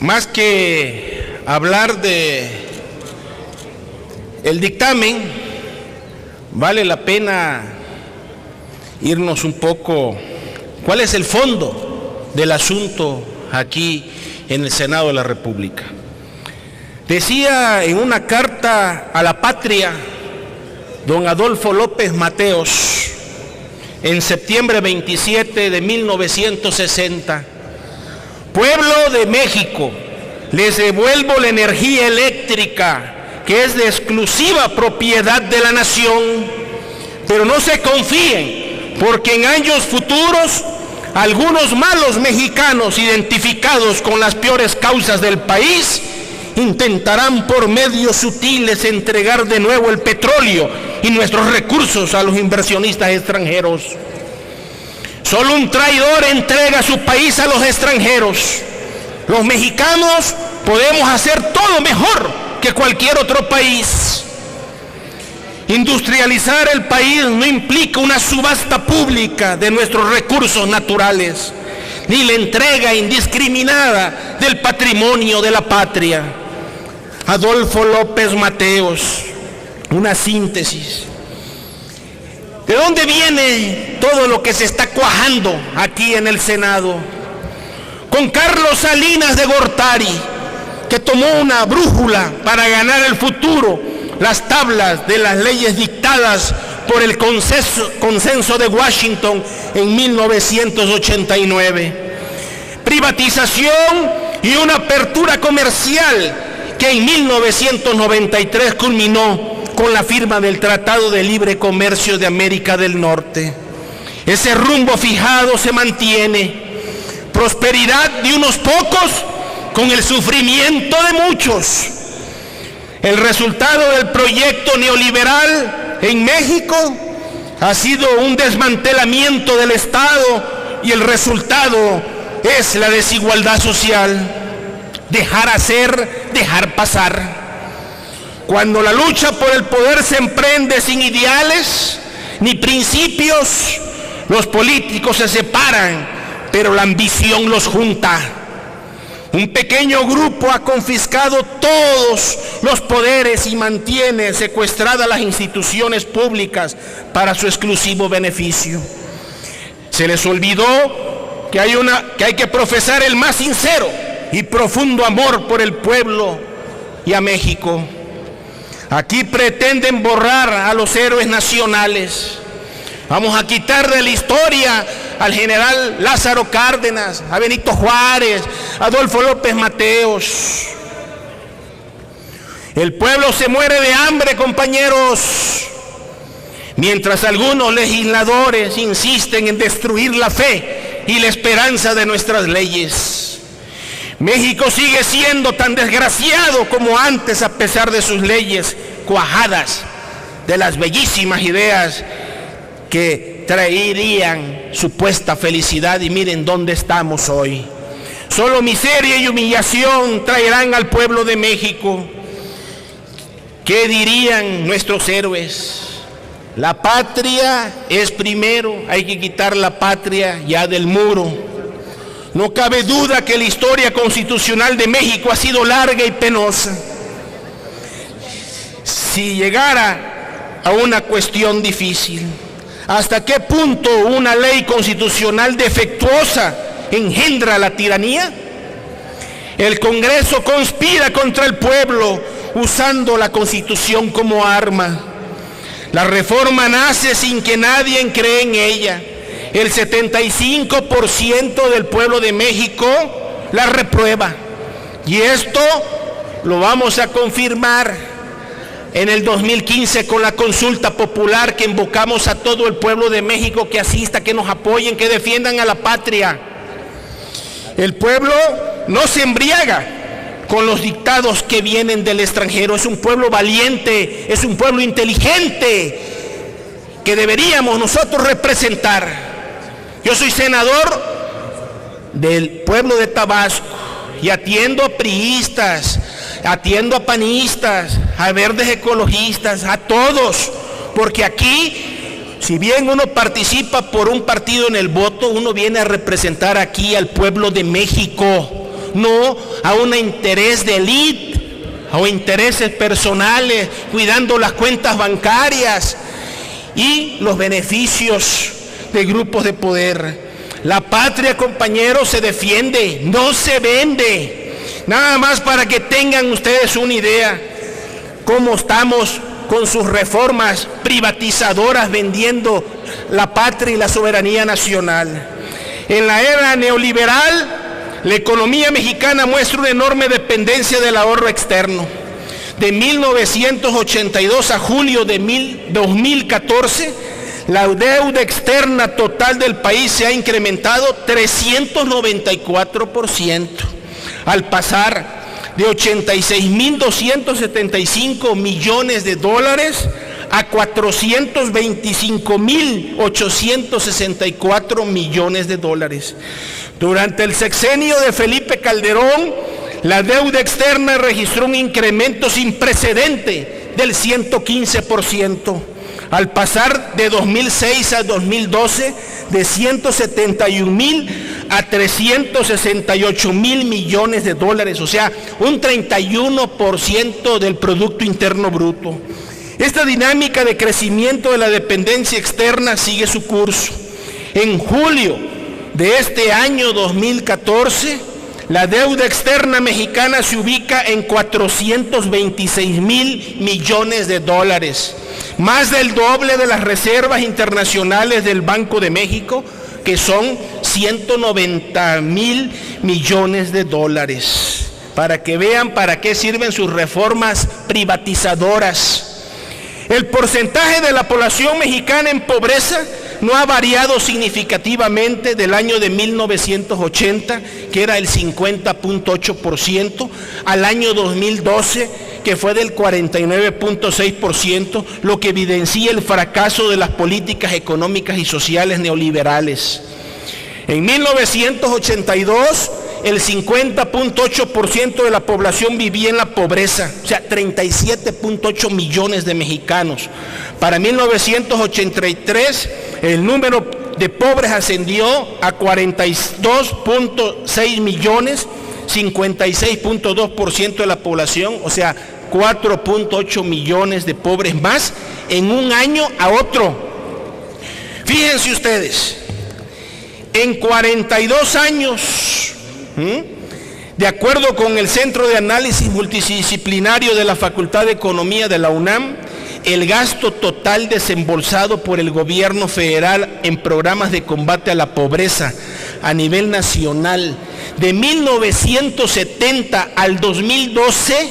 más que hablar de el dictamen, vale la pena irnos un poco, ¿cuál es el fondo del asunto aquí en el Senado de la República? Decía en una carta a la patria don Adolfo López Mateos, en septiembre 27 de 1960, pueblo de México, les devuelvo la energía eléctrica que es de exclusiva propiedad de la nación, pero no se confíen, porque en años futuros algunos malos mexicanos identificados con las peores causas del país intentarán por medios sutiles entregar de nuevo el petróleo y nuestros recursos a los inversionistas extranjeros. Solo un traidor entrega su país a los extranjeros. Los mexicanos podemos hacer todo mejor que cualquier otro país. Industrializar el país no implica una subasta pública de nuestros recursos naturales, ni la entrega indiscriminada del patrimonio de la patria. Adolfo López Mateos, una síntesis. ¿De dónde viene todo lo que se está cuajando aquí en el Senado? Con Carlos Salinas de Gortari, que tomó una brújula para ganar el futuro, las tablas de las leyes dictadas por el consenso de Washington en 1989. Privatización y una apertura comercial que en 1993 culminó con la firma del Tratado de Libre Comercio de América del Norte. Ese rumbo fijado se mantiene. Prosperidad de unos pocos con el sufrimiento de muchos. El resultado del proyecto neoliberal en México ha sido un desmantelamiento del Estado y el resultado es la desigualdad social. Dejar hacer, dejar pasar. Cuando la lucha por el poder se emprende sin ideales ni principios, los políticos se separan, pero la ambición los junta. Un pequeño grupo ha confiscado todos los poderes y mantiene secuestradas las instituciones públicas para su exclusivo beneficio. Se les olvidó que hay que profesar el más sincero y profundo amor por el pueblo y a México. Aquí pretenden borrar a los héroes nacionales. Vamos a quitar de la historia al general Lázaro Cárdenas, a Benito Juárez, a Adolfo López Mateos. El pueblo se muere de hambre, compañeros, mientras algunos legisladores insisten en destruir la fe y la esperanza de nuestras leyes. México sigue siendo tan desgraciado como antes, a pesar de sus leyes cuajadas, de las bellísimas ideas que traerían supuesta felicidad, y miren dónde estamos hoy. Solo miseria y humillación traerán al pueblo de México. ¿Qué dirían nuestros héroes? La patria es primero, hay que quitar la patria ya del muro. No cabe duda que la historia constitucional de México ha sido larga y penosa. Si llegara a una cuestión difícil, ¿hasta qué punto una ley constitucional defectuosa engendra la tiranía? El Congreso conspira contra el pueblo usando la Constitución como arma. La reforma nace sin que nadie cree en ella. El 75% del pueblo de México la reprueba. Y esto lo vamos a confirmar en el 2015 con la consulta popular, que invocamos a todo el pueblo de México que asista, que nos apoyen, que defiendan a la patria. El pueblo no se embriaga con los dictados que vienen del extranjero. Es un pueblo valiente, es un pueblo inteligente que deberíamos nosotros representar. Yo soy senador del pueblo de Tabasco y atiendo a priistas, atiendo a panistas, a verdes ecologistas, a todos, porque aquí, si bien uno participa por un partido en el voto, uno viene a representar aquí al pueblo de México, no a un interés de élite o intereses personales, cuidando las cuentas bancarias y los beneficios de grupos de poder. La patria, compañeros, se defiende, no se vende. Nada más para que tengan ustedes una idea cómo estamos con sus reformas privatizadoras vendiendo la patria y la soberanía nacional. En la era neoliberal, la economía mexicana muestra una enorme dependencia del ahorro externo. De 1982 a julio de 2014, la deuda externa total del país se ha incrementado 394%, al pasar de 86.275 millones de dólares a 425.864 millones de dólares. Durante el sexenio de Felipe Calderón, la deuda externa registró un incremento sin precedente del 115%, al pasar de 2006 a 2012 de 171.000 a 368.000 millones de dólares, o sea, un 31% del Producto Interno Bruto. Esta dinámica de crecimiento de la dependencia externa sigue su curso. En julio de este año 2014, la deuda externa mexicana se ubica en 426.000 millones de dólares, más del doble de las reservas internacionales del Banco de México, que son 190.000 millones de dólares. Para que vean para qué sirven sus reformas privatizadoras. El porcentaje de la población mexicana en pobreza no ha variado significativamente del año de 1980, que era el 50.8%, al año 2012, que fue del 49.6%, lo que evidencia el fracaso de las políticas económicas y sociales neoliberales. En 1982, el 50.8% de la población vivía en la pobreza, o sea, 37.8 millones de mexicanos. Para 1983, el número de pobres ascendió a 42.6 millones, 56.2% de la población, o sea, 4.8 millones de pobres más en un año a otro. Fíjense ustedes, en 42 años, de acuerdo con el Centro de Análisis Multidisciplinario de la Facultad de Economía de la UNAM, el gasto total desembolsado por el gobierno federal en programas de combate a la pobreza a nivel nacional de 1970 al 2012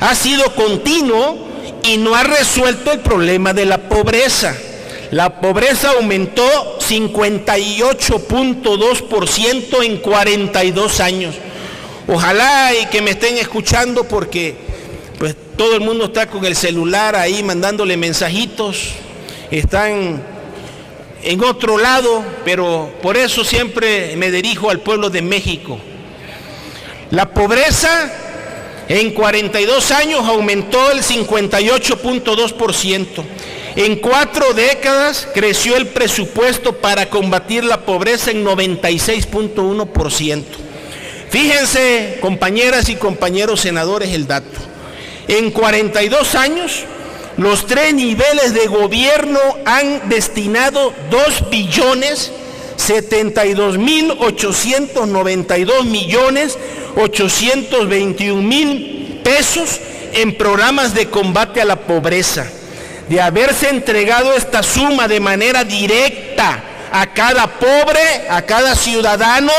ha sido continuo y no ha resuelto el problema de la pobreza. La pobreza aumentó 58.2% en 42 años. Ojalá y que me estén escuchando porque pues todo el mundo está con el celular ahí mandándole mensajitos, están en otro lado, pero por eso siempre me dirijo al pueblo de México. La pobreza en 42 años aumentó el 58.2%. En 4 décadas creció el presupuesto para combatir la pobreza en 96.1%. Fíjense, compañeras y compañeros senadores, el dato. En 42 años, los 3 niveles de gobierno han destinado 2.792.821.000 pesos en programas de combate a la pobreza. De haberse entregado esta suma de manera directa a cada pobre, a cada ciudadano,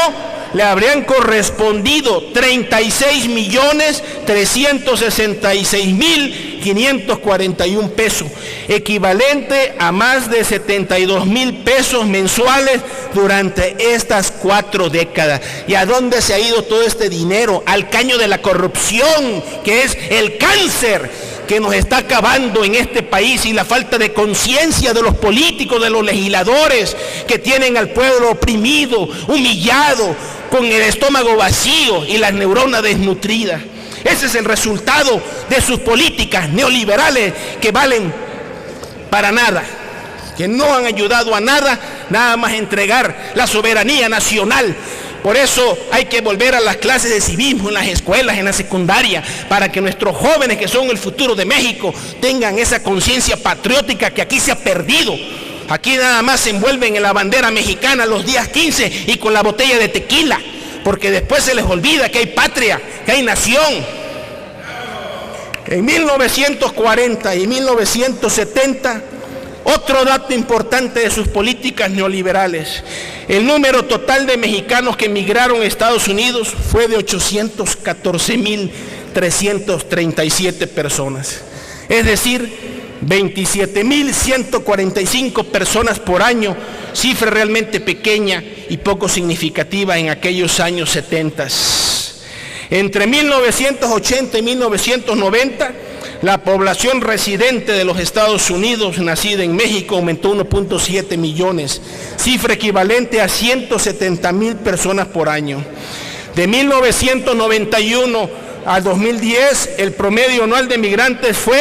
le habrían correspondido 36.366.541 pesos, equivalente a más de 72,000 pesos mensuales durante estas 4 décadas. ¿Y a dónde se ha ido todo este dinero? Al caño de la corrupción, que es el cáncer que nos está acabando en este país, y la falta de conciencia de los políticos, de los legisladores, que tienen al pueblo oprimido, humillado, con el estómago vacío y las neuronas desnutridas. Ese es el resultado de sus políticas neoliberales que valen para nada, que no han ayudado a nada, nada más entregar la soberanía nacional Por eso hay que volver a las clases de civismo en las escuelas, en la secundaria, para que nuestros jóvenes, que son el futuro de México, tengan esa conciencia patriótica que aquí se ha perdido. Aquí nada más se envuelven en la bandera mexicana los días 15 y con la botella de tequila, porque después se les olvida que hay patria, que hay nación. En 1940 y 1970, otro dato importante de sus políticas neoliberales: el número total de mexicanos que emigraron a Estados Unidos fue de 814,337 personas. Es decir, 27,145 personas por año, cifra realmente pequeña y poco significativa en aquellos años 70. Entre 1980 y 1990, la población residente de los Estados Unidos, nacida en México, aumentó 1.7 millones, cifra equivalente a 170,000 personas por año. De 1991 a 2010, el promedio anual de migrantes fue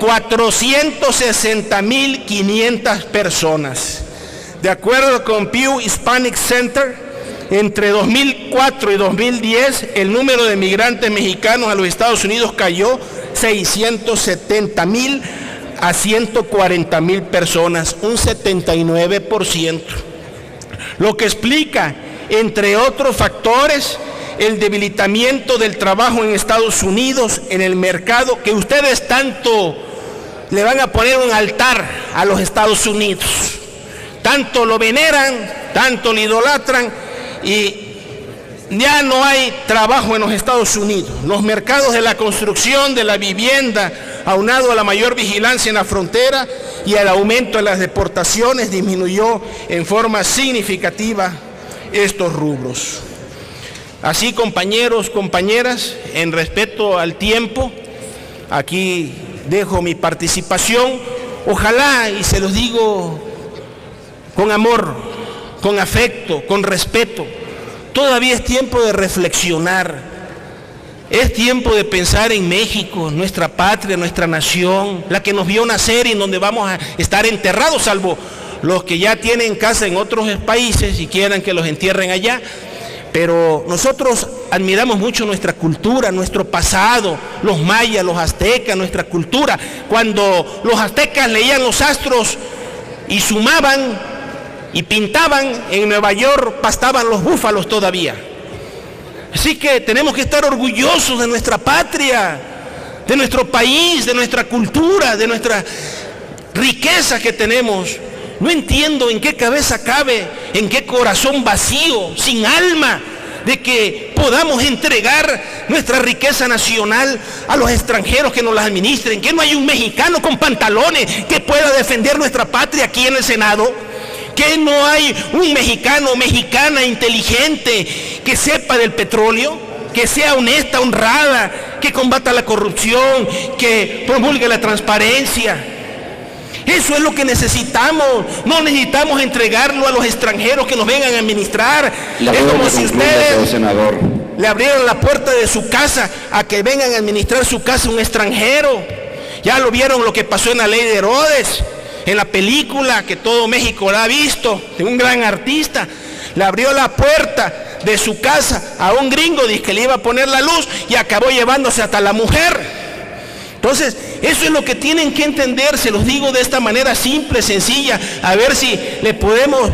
460,500 personas. De acuerdo con Pew Hispanic Center, entre 2004 y 2010, el número de migrantes mexicanos a los Estados Unidos cayó 670,000 a 140,000 personas, un 79%. Lo que explica, entre otros factores, el debilitamiento del trabajo en Estados Unidos, en el mercado, que ustedes tanto le van a poner un altar a los Estados Unidos. Tanto lo veneran, tanto lo idolatran, y ya no hay trabajo en los Estados Unidos. Los mercados de la construcción, de la vivienda, aunado a la mayor vigilancia en la frontera y al aumento de las deportaciones, disminuyó en forma significativa estos rubros. Así, compañeros, compañeras, en respeto al tiempo, aquí dejo mi participación. Ojalá, y se los digo con amor, con afecto, con respeto, todavía es tiempo de reflexionar, es tiempo de pensar en México, nuestra patria, nuestra nación, la que nos vio nacer y en donde vamos a estar enterrados, salvo los que ya tienen casa en otros países y quieran que los entierren allá. Pero nosotros admiramos mucho nuestra cultura, nuestro pasado, los mayas, los aztecas, nuestra cultura. Cuando los aztecas leían los astros y sumaban y pintaban, en Nueva York pastaban los búfalos todavía. Así que tenemos que estar orgullosos de nuestra patria, de nuestro país, de nuestra cultura, de nuestra riqueza que tenemos. No entiendo en qué cabeza cabe, en qué corazón vacío, sin alma, de que podamos entregar nuestra riqueza nacional a los extranjeros que nos la administren, que no hay un mexicano con pantalones que pueda defender nuestra patria aquí en el Senado. Que no hay un mexicano o mexicana inteligente que sepa del petróleo, que sea honesta, honrada, que combata la corrupción, que promulgue la transparencia. Eso es lo que necesitamos. No necesitamos entregarlo a los extranjeros que nos vengan a administrar. Es como si ustedes le abrieran la puerta de su casa a que vengan a administrar su casa un extranjero. Ya lo vieron lo que pasó en la ley de Herodes. En la película que todo México la ha visto, de un gran artista, le abrió la puerta de su casa a un gringo, dice que le iba a poner la luz y acabó llevándose hasta la mujer. Entonces, eso es lo que tienen que entender, se los digo de esta manera simple, sencilla, a ver si le podemos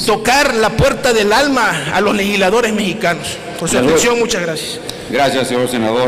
tocar la puerta del alma a los legisladores mexicanos. Por su atención, muchas gracias. Gracias, señor senador.